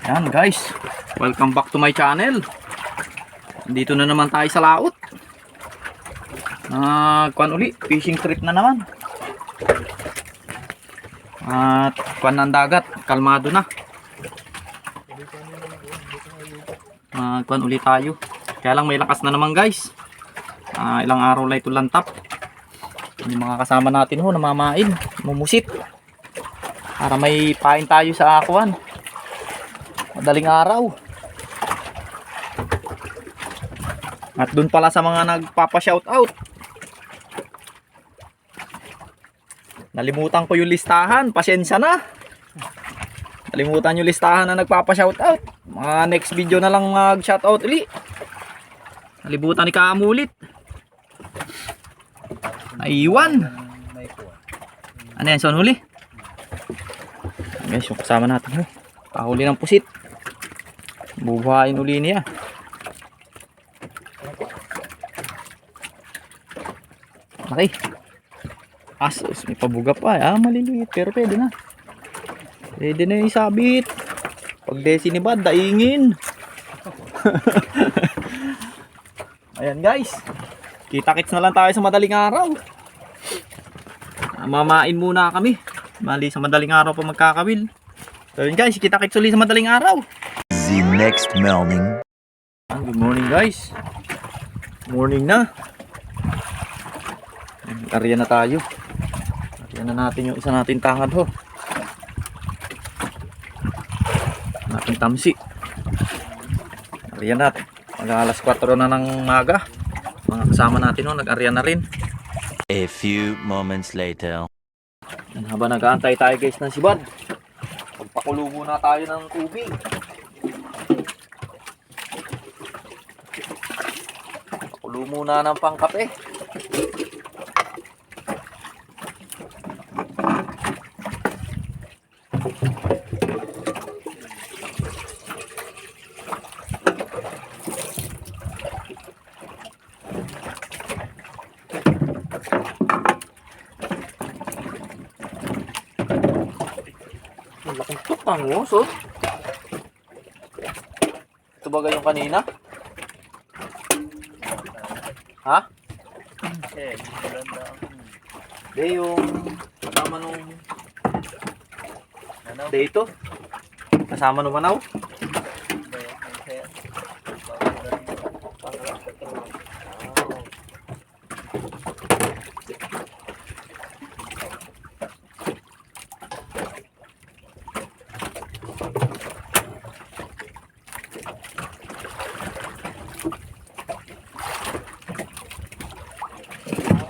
Yan guys, welcome back to my channel. Dito na naman tayo sa laot. Kuan uli, fishing trip na naman. At kuan ng dagat, kalmado na. Kuan uli tayo. Kaya lang may lakas na naman guys. Ilang araw lang ito lantap. Yung mga kasama natin ho, namamain, mumusit. Para may pain tayo sa kuan. Madaling araw. At dun pala sa mga nagpapa-shoutout. Nalimutan ko yung listahan, pasensya na. Nalimutan yung listahan na nagpapa-shoutout. Mga next video na lang mag-shoutout uli. Nalimutan ni Kamulit. Naiwan. Ano yan, son huli? Guys, yung kasama natin. Pahuli ng pusit. Bubuhain uli niya. Okay. Asos, may pabuga pa. Maliliit. Pero pwede na. Pwede na yung isabit. Pag desinibad, daingin. Ayan guys. Kita-kits na lang tayo sa madaling araw. Mamain muna kami. Mali sa madaling araw pa magkakawil. So yun guys, kita-kits ulit sa madaling araw. The next morning. Good morning guys. Morning na. Karya na tayo. Karya na natin yung isa natin tangad ho. Natin tamsi. Karya natin. Mag-alas 4 na ng maga. Mga kasama natin ho, nag-arya na rin. A few moments later. Habang nag-aantay tayo guys ng sibad, magpakulo muna tayo ng tubig. Pakulo muna ng pangkape. Laking tukang mo, so. Ito ba yung kanina? Ha? Hindi, yung kasama nung dito. Kasama nung manaw.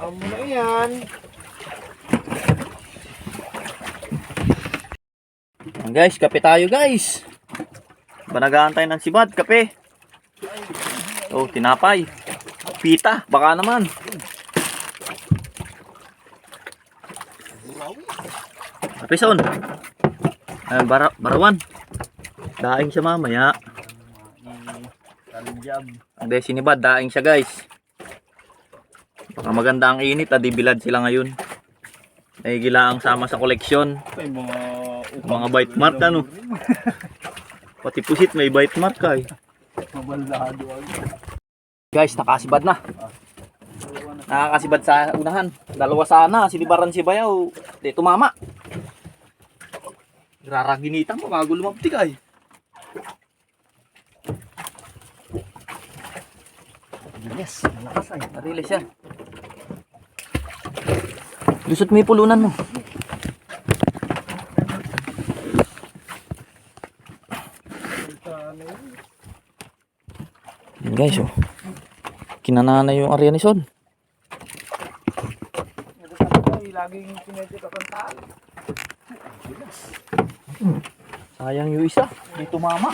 Muna yan. Guys, kape tayo guys. Banagaantay ng sibad, kape. Oh, tinapay. Pita, baka naman. Kape son. Barawan. Daing siya mamaya. Hindi, sinibad, daing siya guys. Baka maganda ang init, adibilad sila ngayon. Ay gilaang sama sa koleksyon. Mga bite mark ano. Pati pusit may bite mark ay. Guys, nakasibad na. Nakakasibad sa unahan. Dalawa sana, sinibaran si Bayaw. Di tumama. Raraginitan mo bago lumabtik ay. Yes, malakas ay. Narilis yan. Lusot mo yung pulunan mo. Yan guys, oh. Kinanana yung area ni Son. Laging pinedyo kapantaan. Sayang yung isa. Di tumama.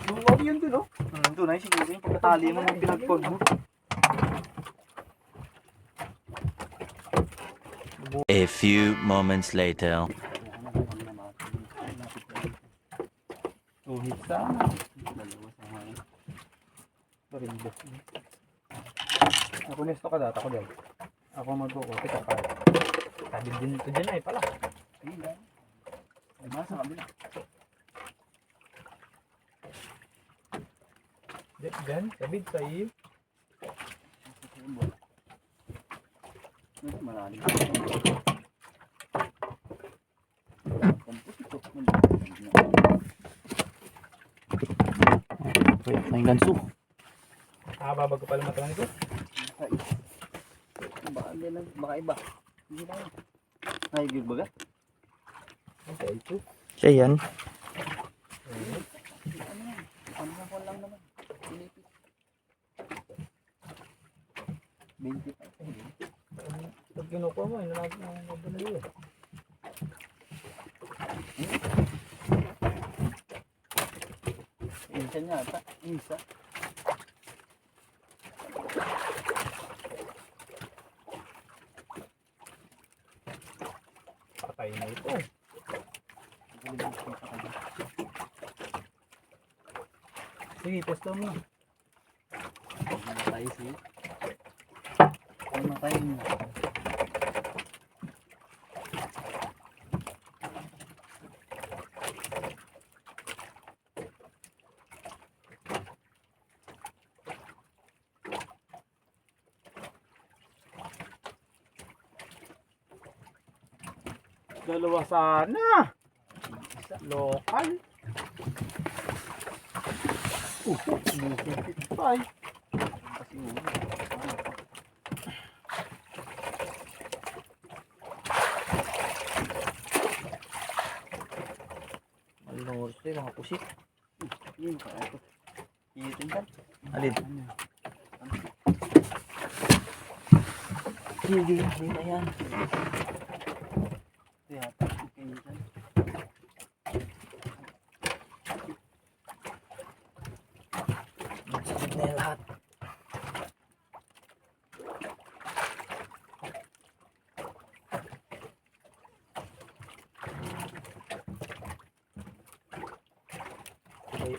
Luwag yun dun, oh. Doon ay siguro yung pagkatali mo ng pinagpag mo. A few moments later. Tuhit sa Barindo. Ako nesto ka data ko dyan. Ako magkukuti ka pa. Sabi din ito dyan ay pala. Diba sa kabila? Diyan, sabid sa iyo. Malalim. Wait, may ganso. Babago pala mata nito. Baka iba. Hindi na yun. Nahigig baga? Okay, ito. Siya yan. Ano na ko lang naman. Pinipit. 25. Pag kinukuha mo, inalagay na nabunalo. Isa niya ata. Isa. Patay na ito. Sige, testo mo. Matay siya. Ay, matay niya. Dalawa sana. Local. Sumusipit pa eh. Kasi ulo. Malnorte, mga pusit. Yun, kaya ito. Iitin ka. Alin? Hindi na yan. Ito yata. Iitin. Sakit na yan lahat.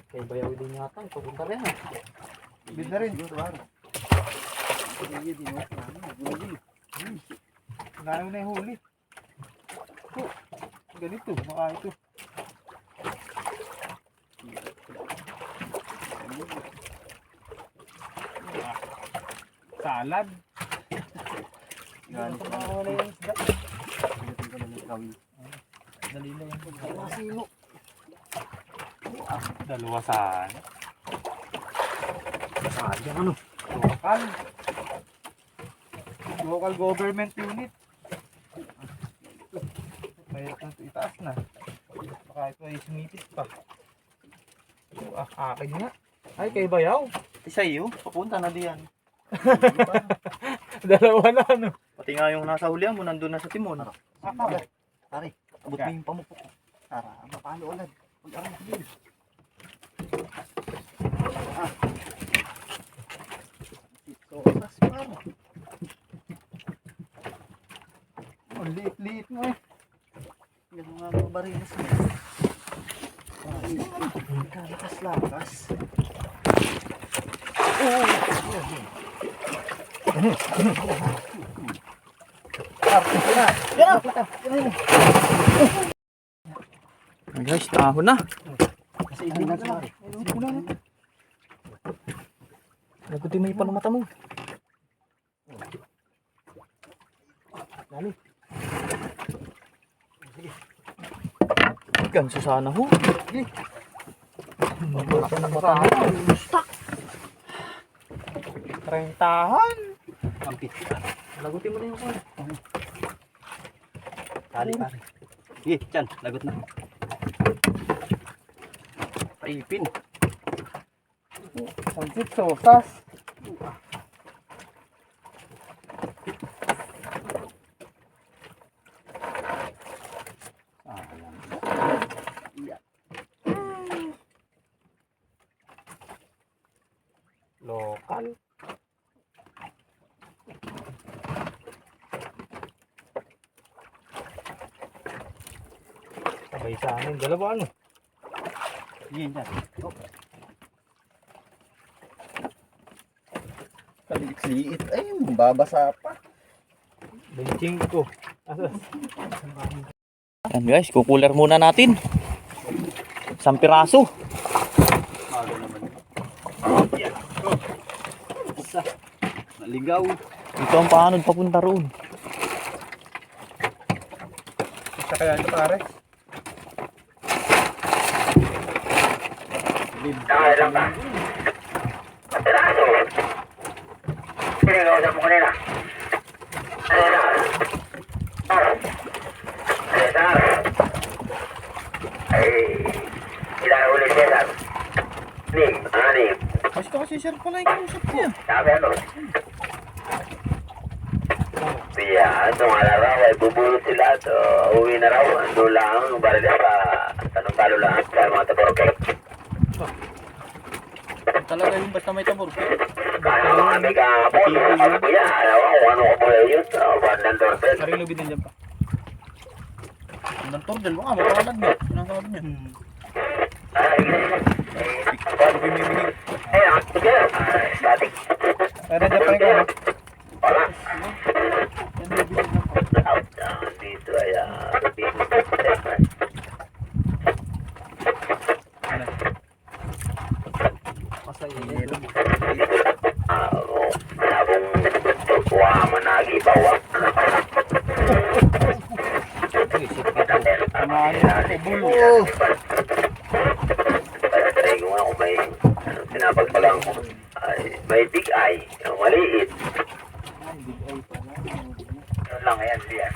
Kay bayaw din yata. Papunta rin ha. Bid na rin. Hindi din ako. Huli. Nanaw na yung huli. Oh, ganito, baka ito. Salad. Galit Ito na. mga wala yung isda. Iitin ko lang yung kawin. Dali lang yung Ay, masilo. dalawa sana. Sayang ano. Local. Local government unit. Mahirap na ito itaas na. Baka ito ay sumipit pa. Akin nga. Ay, kay Bayaw. Isa iyo, papunta na diyan. Dalawa na ano. Pati nga yung nasa hulihan mo, nandun na sa timon. Pare, abot mo yung pamukok. Tara, mapalo ulan. Huwag ang higil. So, oras pa. Ang liit-liit mo eh. Yung mga barinas mo. Lakas-lakas. Ay guys, tahon na. Kasi hindi na siya. Nagutin mo yung panumata mo. Dali. Ganso sana ho. Malaki ng mata mo. Rentahan. Kampit. Nagutin mo na yung kwan. Tali pare. Sige, Chan, lagot na. Paipin. Sansit sosas. Lokal. Sabay sa amin. Dalawa ano? Sige, Chan. Oh, Kaliit-liit. Ay, babasa pa. Benching ko. Asas. Yan guys, kukuler muna natin. 1 piraso. Bago naman. Yan. Isa. Naligaw. Ito ang paanod papunta roon. Isa kaya ito pare. Nakailang ka? Piraso. Pinag-ausap mo kanina. Cesar. Cesar. Ay, ilan ulit Cesar? Nim, anim. Kasi sir pala yung kausap niya. Sabi ano? Iya, itong araw ay bubulot sila at uwi na raw. Ando lang, barila sa tanong talo lang sa mga taborke. Talaga yung basta may tabor. Kaya mga kami kahapon, ano po yan? Ano ko po yun? Bandang doorbell. Karing lubid nandiyan pa. Ang tordel, baka mapakalag niya. Sinasabi niya. Ay, sige. Static. Pero nandiyan pa rin ka. Wala. Dito ay sabong kuha managi bawa. Try ko nga kung may sinapagpalang ko. May big eye. Yung maliit. Yun lang yan siya.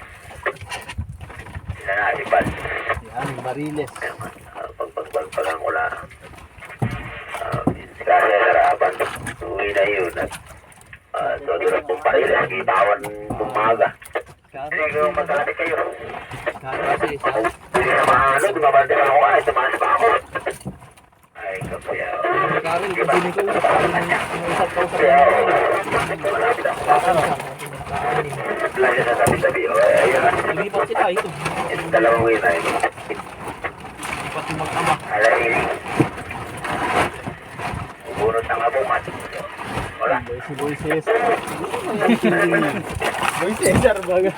Sila na si Bal. Yan, Mariles. Pagpalang ko lang. Kasi harapan. Uwi na yun. So, doon kong parilas. Kitawan bumaga. Hindi ko magkalapit kayo. Kasi isa. Hindi na mahalo. Dumabante pa ako. Ay, tumaas pa ako. Ay, kapaya. Karil, hindi ko usap. Yung usap ka usap. Malapit ako. Lagi sa tabi-tabi. Ayun na. Lipat sila ito. Ito dalawang win ay. Lipat yung mag-ama. Alain. Ubunot ng abumat. Wala. Si Boy Cesar. Boy Cesar baga.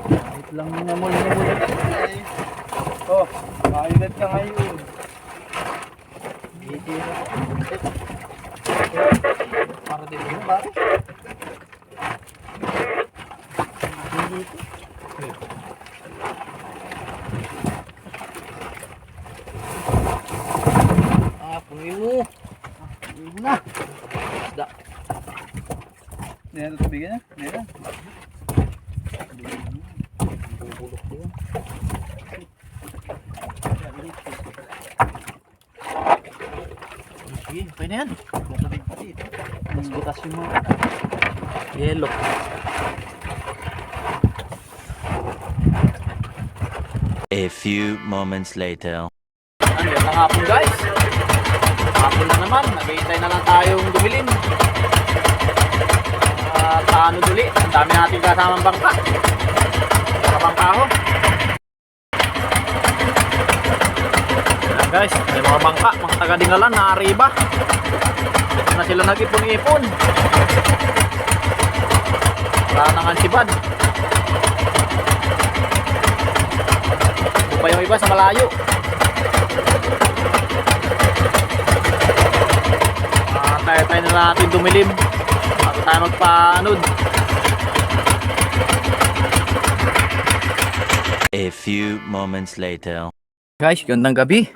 Kahit lang naman. Oh, mainit ka ngayon. Para din mo ba? Pungin mo. Pungin mo na. Isda. Hindi na tutubigan niya. Hindi na. Bubulok din. Sige, pwede yan. Matubig pa dito. Mas butas yung mga. Yellow. A few moments later. Ano yan ang hapon guys? Hapon na naman. Nag-iintay na lang tayong dumilin. Paano duli? Ang dami natin kasamang bangka. Bangka ho. Ayan guys, may mga bangka, mga taga-Dingalan na arriba. Ito na sila nag-ipon-ipon. Wala nang ansibad. Ito pa yung iba sa malayo. Tayo na natin dumilim bago tayo magpaanod. A few moments later. Guys, gandang gabi.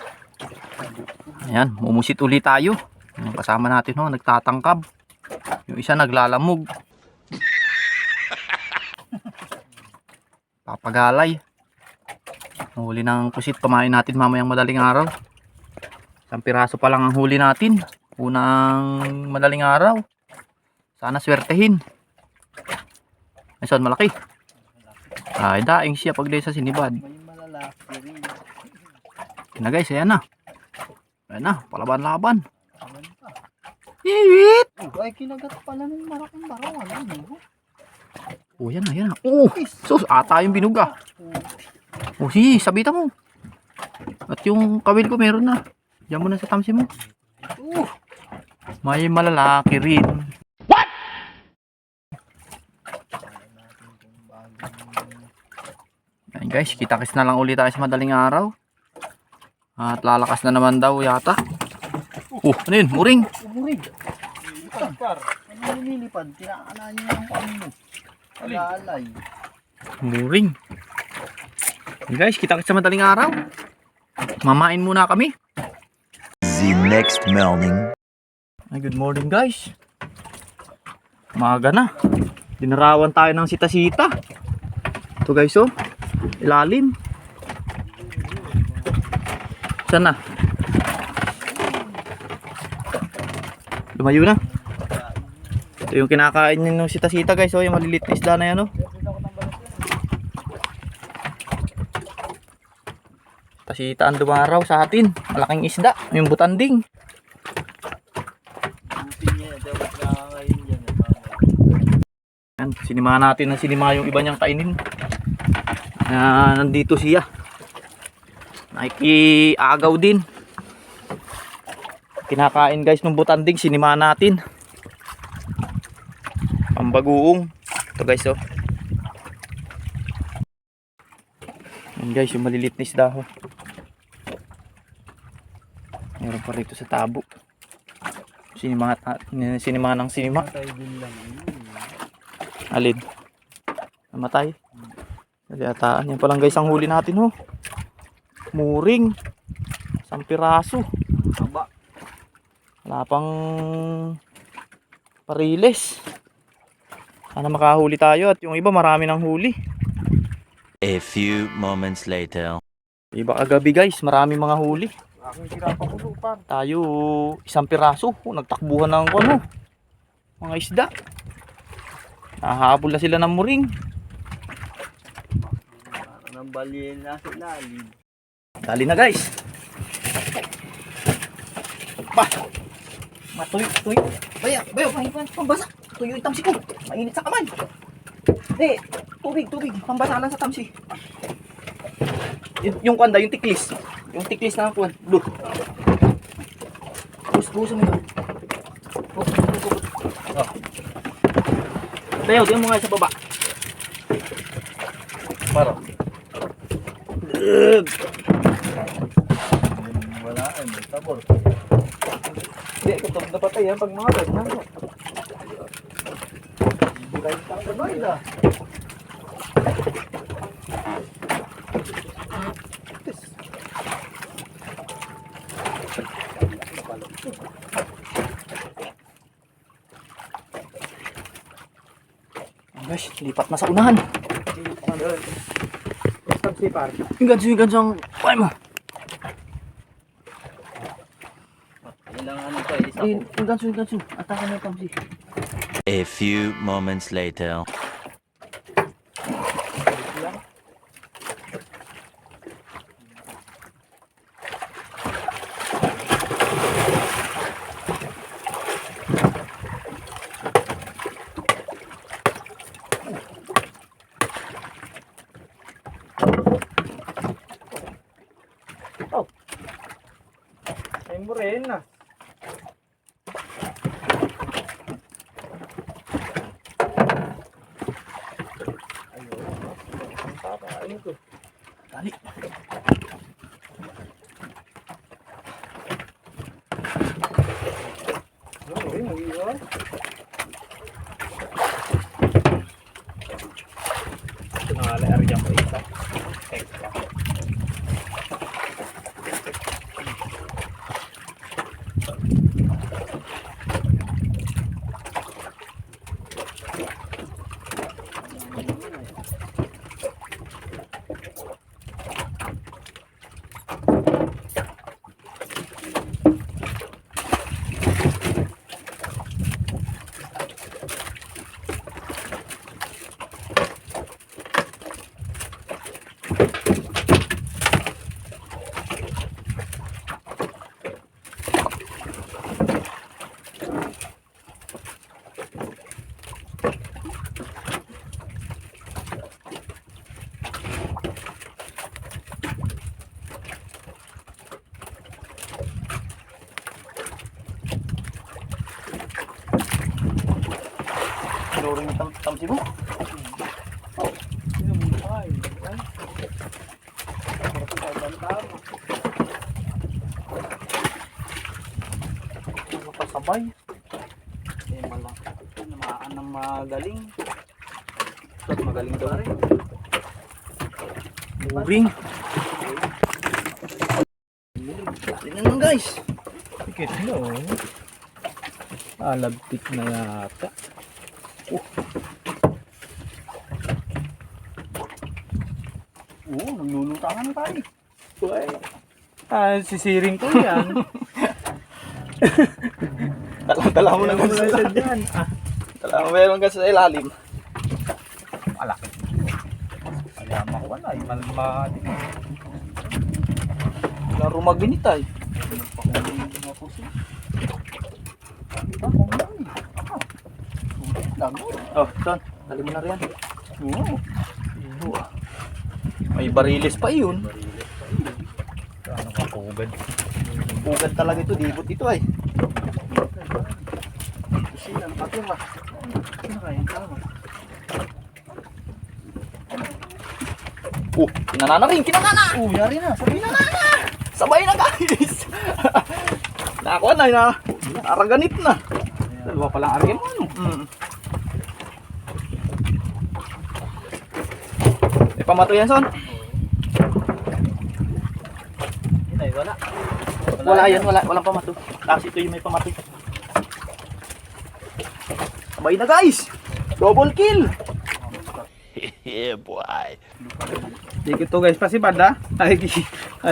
Ayan, mumusit ulit tayo. Yung kasama natin ho, nagtatangkab. Yung isa naglalamog. Papagalay. Huli ng pusit, pamain natin mamayang madaling araw. 1 piraso pa lang ang huli natin. Unang madaling araw. Sana swertehin. Ay, saan malaki? Ay, daing siya pag sa sinibad. May malalaki rin. Yan na guys, ayan na. Ayan na, palaban-laban. Iwit! Ay, kinagat pala ng malaking barawan. Ano? Oh, yan na, yan na. Oh, sus, ata yung binuga. Oh, sige, sabitan mo. At yung kawil ko meron na. Diyan mo na sa tamsi mo. May malalaki rin. What? Guys, kita-kits na lang ulit tayo sa madaling araw. At lalakas na naman daw yata. Ano yun? Muring. Umurig. Lipad, par. Ano nililipad? Tinaanan niyo yung pang mo. Alalay. Muring. Guys, kita-kits sa madaling araw. Mamain muna kami. The next morning. Ay, good morning guys. Umaga na. Dinarawan tayo ng sita-sita. Ito guys oh. Ilalim. Saan na? Lumayo na. Ito yung kinakain ng sita-sita guys oh. Yung malilit na isda na yan oh. Sita ang dumaraw sa atin. Malaking isda. Yung butanding. Yan, sinima natin ng sinima yung iba niyang kainin. Nandito siya. Nakikiagaw din. Kinakain guys ng butanding, sinima natin. Pambagoong. Ito guys oh. Yan guys, yung malilit na isda oh. Meron pa rito sa tabo. Sinima ng sinima. Alin? Namatay. Naliataan. Yan palang guys ang huli natin oh. Muring. 1 piraso. Wala pang pariles. Sana makahuli tayo at yung iba marami ng huli. A few moments later. Iba kagabi guys, marami mga huli. Aking sirapang ulo, par. Tayo 1 piraso. Nagtakbuhan ng ano, mga isda. Nahabol na sila ng muring. Nang balin na sa lalim. Dali na guys. Ba. Matuyo. Bayo, pambasa. Tuyo yung tamsi ko. Mainit sa kamay. Tubig. Pambasa lang sa tamsi. Yung kwanda, yung tiklis. Yung tiklis na kwan. Blue. Buso mo yun. Bayo, tingnan mo nga sa baba. Paro. Wala may sabor. Hindi, kutog na patay yan pag mga ganyan. Buray ka ang gano'n na. Guys, lipat na sa unahan. Stop si par. Yung ganso ang kuhay mo. Kailangan ano pa isa ko. Yung ganso. Atake mo yung tamsi. A few moments later. Ay mo rin na. Ayun ko. Dali. Ayun, mag-iwan. Nakala-area ko isa. Extra. Tinuring yung tamsi mo. Sino mo? Ay. sabay. Eh, malaki. Namaan ng magaling. At magaling daw rin. Moving. Tingnan naman guys. Tikit mo. Alabtik na yata. Oo, naglulutangan tayo. Uy. Sisiring ko yan. Tala mo na Wala guys. sa dyan. Tala mo meron guys sa ilalim. Malaki. Kaya mawala. Malma din. Laro magbinitay. Oh, son. Dali mo na rin. Oo. May bariles pa yun. Ano ka pugad? Bugad talaga ito. Dibot ito ay. Kasi ang kapit ba? Ano kaya? Tama. Oh, kinana na rin. Kinana! Yari na. Sabi na. Sabay na guys. Nakakuha na. Naraganit na. Dalawa palang argin mo. Ano? May pamato yan, son? Ay, wala. Wala yan, wala. Walang pamato. Tapos ito yung may pamato. Sabay na guys. Double kill. Yeah, boy. Dikit to guys. Pasibad ha. Ay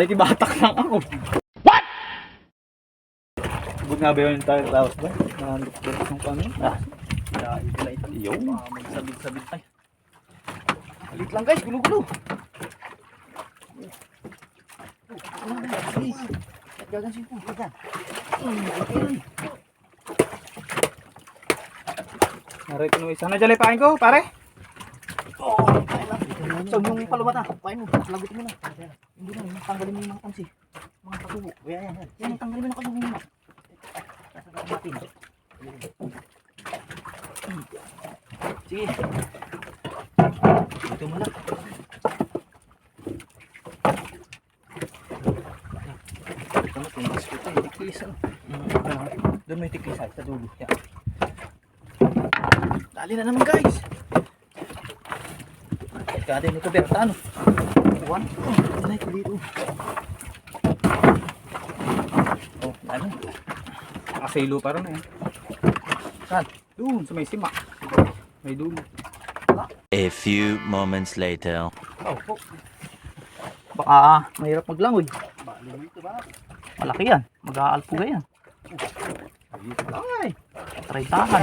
kibatak lang ako. What? Bud nga ba yun tayo tapos ba? Nahandok ko yung kami. Yo. Magsabit-sabit ay. Halit lang guys, gulo-gulo. Gagansin po. Naray ko nung isa. Nandiyan pain ko pare. So yung palumata, kain mo, lagutin mo na. Hindi na, tanggalin mo yung mga tansi. Mga katubo. Yan, tanggalin mo yung katubo mo. Natin. Sige. Ito mo na. Ito na, tumas ko ito. Tikis. Doon may tikis sa dulo. Yan. Dali na naman guys. Kaya din ito Berta, ano? One. Ano ito dito? Oh, ano? Nakasilo pa rin eh. Saan? Doon sa may sima. May dulo. A few moments later. Oh, po. Baka mahirap maglangoy. Malaki yan. Mag-aalpuga yan. Ay, try tahan.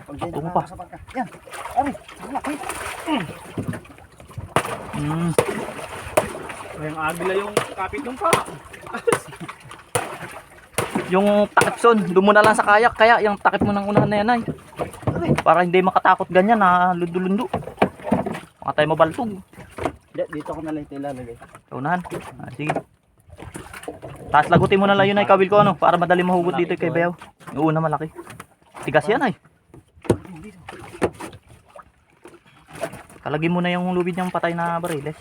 Tungo pa. Yan. Ari, laki. Yung agila yung kapit nung pa. Yung takip son, doon mo na lang sa kayak. Kaya yung takip mo ng unahan na yan ay. Para hindi makatakot ganyan na lundo-lundo. Baka tayo mabaltog. Dito ko na lang ito ilalagay. Sa unahan. Sige. Taas lagutin mo na lang yun ay kabil ko ano. Para madali mahugot dito kay Bayaw. Yung una malaki. Tigas yan ay. Kalagin mo na yung lubid niyang patay na bariles.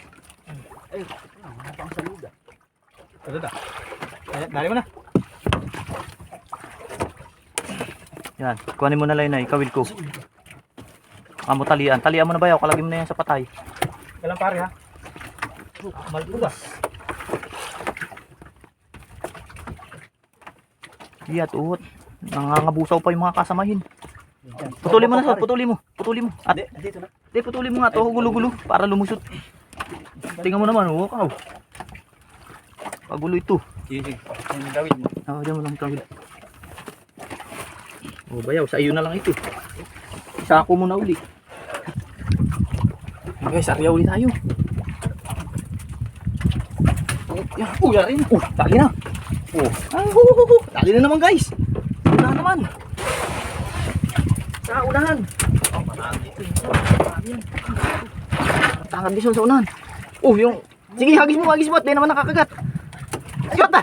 Ay, pang saluda. Ito da. Dali mo na. Yan. Kuhanin mo na lang yun ay kawil ko. Amo talian. Talian mo na Bayaw. Kalagin mo na yan sa patay. Kailan pare ha? Malpugas. Iyat uot. Nangangabusaw pa yung mga kasamahin. Putulin mo na sa, putulin mo. Putulin mo. At Dito na. di putulin mo nga to, gulo-gulo para lumusot. Tingnan mo naman, oh, wow. Pagulo ito. Sige. Yung gawin mo. Oh, diyan mo lang kawil. Oh, Bayaw, sa iyo na lang ito. Sako mo na uli. Guys, arya uli tayo. Oh, yan. Oh, yari na. Oh, tali na. Oh, tali na naman guys. Unahan naman. Sa unahan. Oh, marami ito. Marami yan. Tangad din sa unahan. Oh, yung... Sige, hagis mo. At di naman nakakagat. Ayot na.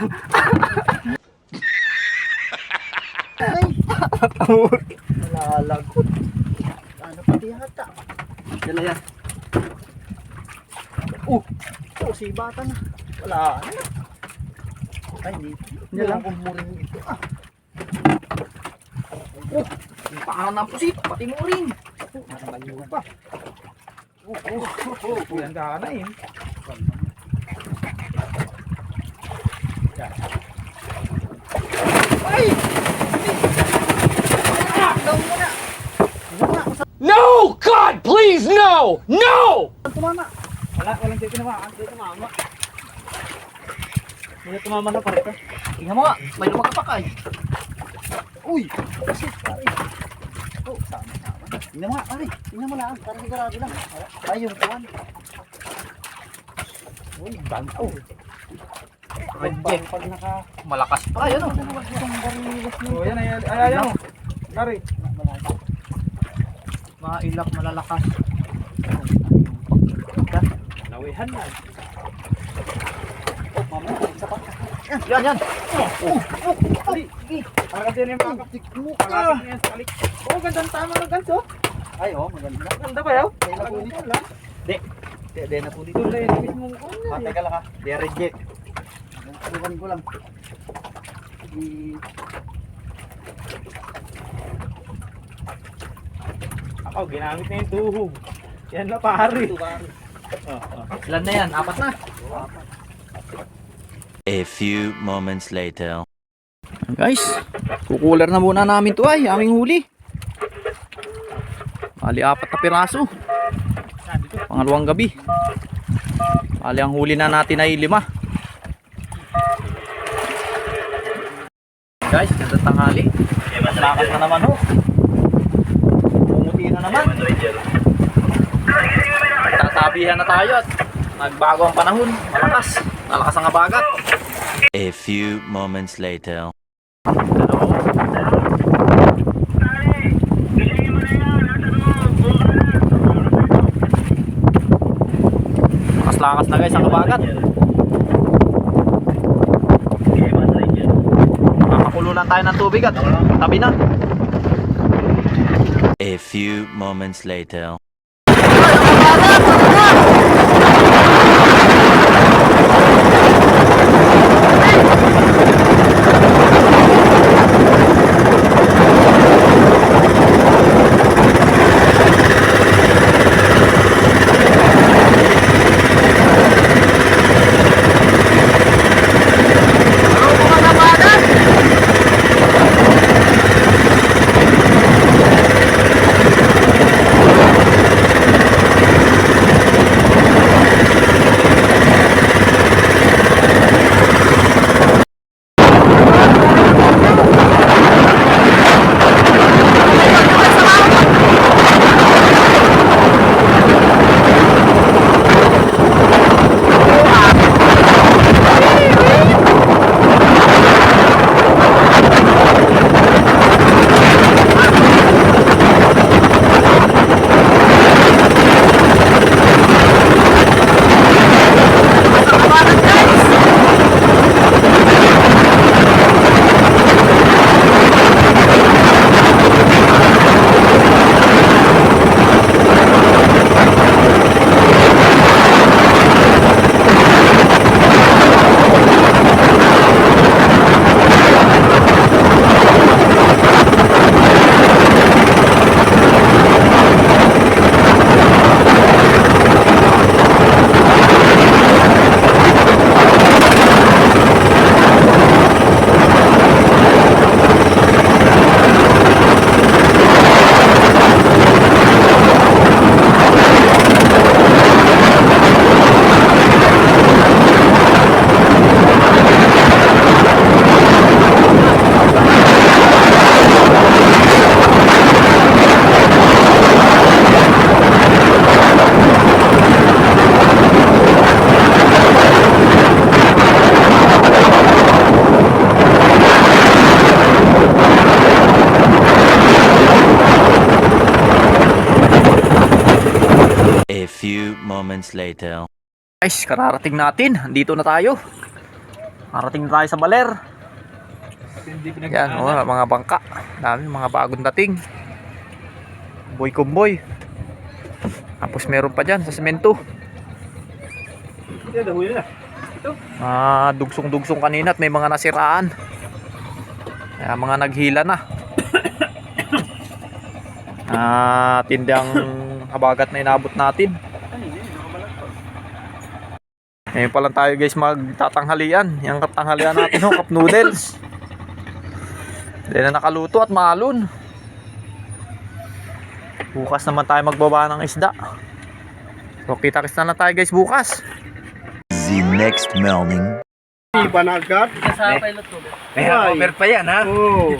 Malalagot. Ano pati yata? Dala yan. Oh, si bata na. Wala na. Ay, hindi. Yan lang. Kumuring ito. Oh, yung pangalan ng pusit, pati mo rin. Nakalayo pa. Yan ka na yun. Ay! No! God, please, no! No! Tumama. Walang di tinamaan. Di tumama. Wala tumama na pare. Tingnan mo nga, may lumagapak ay. Uy! Kasi, pare. Oh, sama. Tingnan mo nga, pare. Tingnan mo lang. Para sigurado lang. Ay, yung kawan. Uy, banto. Reject. Pag naka... Malakas pa yan. Oh, yan ay. Ayan. Pare. Mailak, malalakas. Nawihan na. Oh, mamaya. Isa pa. Yan. Para din yung pakaptik mo. Pakaptik niya sa kalik. Oh, gandang tama ng ganso. Ay, oh, maganda. Ganda ba yaw? Kaya na po dito lang. Di na po dito. Ito lang yung mismo ko. Teka lang ha. Di reject. Subukan ko lang. Ako, ginamit na yung tuhog. Yan na pare. Ilan na yan? Apat na. A few moments later. Guys, kukuler na muna namin to ay aming huli. Bali 4 na piraso. Pangalawang gabi. Bali ang huli na natin ay 5. Guys, ganda tanghali. Lakas na naman ho. Pumuti na naman. Tatabihan na tayo at nagbago ang panahon. Malakas ang abagat. A few moments later. Lakas na guys ang abagat. Makakululan tayo ng tubig at tabi na. A few moments later. A few moments later. Guys, kararating natin. Andito na tayo. Karating na tayo sa baler. Yan, mga bangka. Dami, mga bagong dating. Boy kumboy. Tapos meron pa dyan sa semento. Dugsong-dugsong kanina at may mga nasiraan. Kaya mga naghila na. Tindang habagat na inabot natin. Ngayon pa lang tayo guys magtatanghalian. Yung katanghalian natin ho, cup noodles. Hindi na nakaluto at maalon. Bukas naman tayo magbaba ng isda. So kita-kits na lang tayo guys bukas. The next morning. Iba na agad. May over pa yan ha. Oo.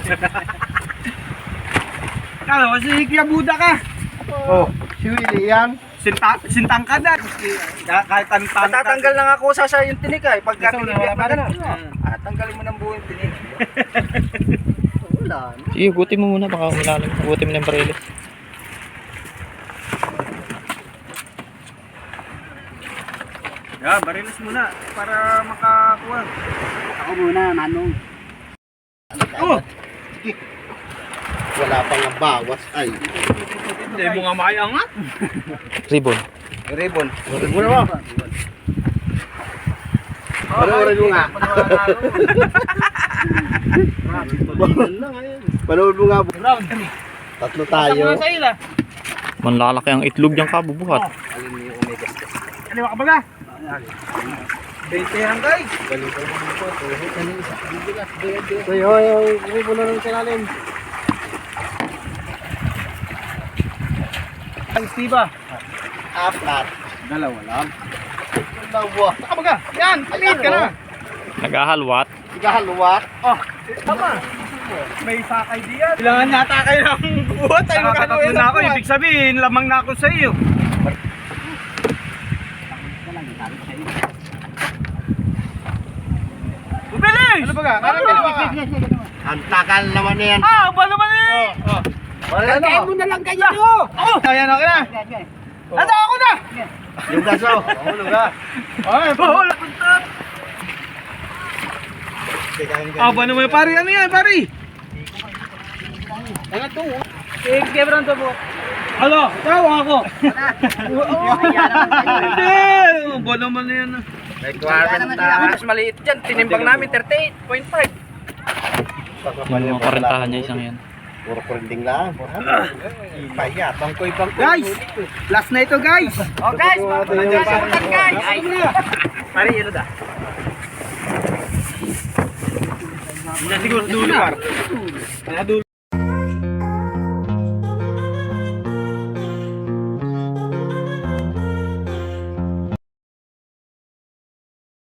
Kala mo si Kuya Buda ka. Oh, si Willie yan. Sintang ka na. Kahit tantang. Tatanggal lang ako sa yung tinik ay. Pagka Gusto mo pinipit na na wala ganun. Tanggalin mo ng buo yung tinik. Wala. Sige, gutin mo muna baka umilalim. Gutin mo na yung barili. Yeah, barilis muna para makakuha. Ako muna, Manong. Oh, Wala pang bawas ay. hindi mo nga maiangat. Ribbon. Ribbon. Muna mo. Panoorin mo nga. Panoorin mo nga. Round 3. Tatlo tayo. Sa ila. Manlalaki ang itlog niyang kabubuhat. Kaliwa ka baga? 20 yan guys. Hoy, uwi mo na lang sa lalim. Ang Steve. Apat. Dalawa lang. Dalawa. Saka baga? Yan, paliit ka na. Nagahalwat. Igahalwat. Oh, tama. May sakay diyan. Kailangan nata kayo ng buhat. Ay, magkano na ako. Ibig sabihin, lamang na ako sa iyo. Bilis! Ano baga? Ang takal naman na yan. Ah, ba naman eh? Kaya mo na lang kayo. Oh, ayan ako na. Ando ako na. Yung daso. Hulog ka. Ay, bahol. Ah, ba naman pare? Ano yan, pare? Ano to? Kebran to po. Alo, ikaw ako. Hindi. Ba naman yan? Mas maliit dyan. Tinimbang namin 38.5. Yung mga karentahan niya isang yan. Puro kurinding lang. Paya, bangkoy. Guys, last na ito guys. Oh guys, guys. Pare, yun na. Hindi siguro dulo par. Kaya dulo.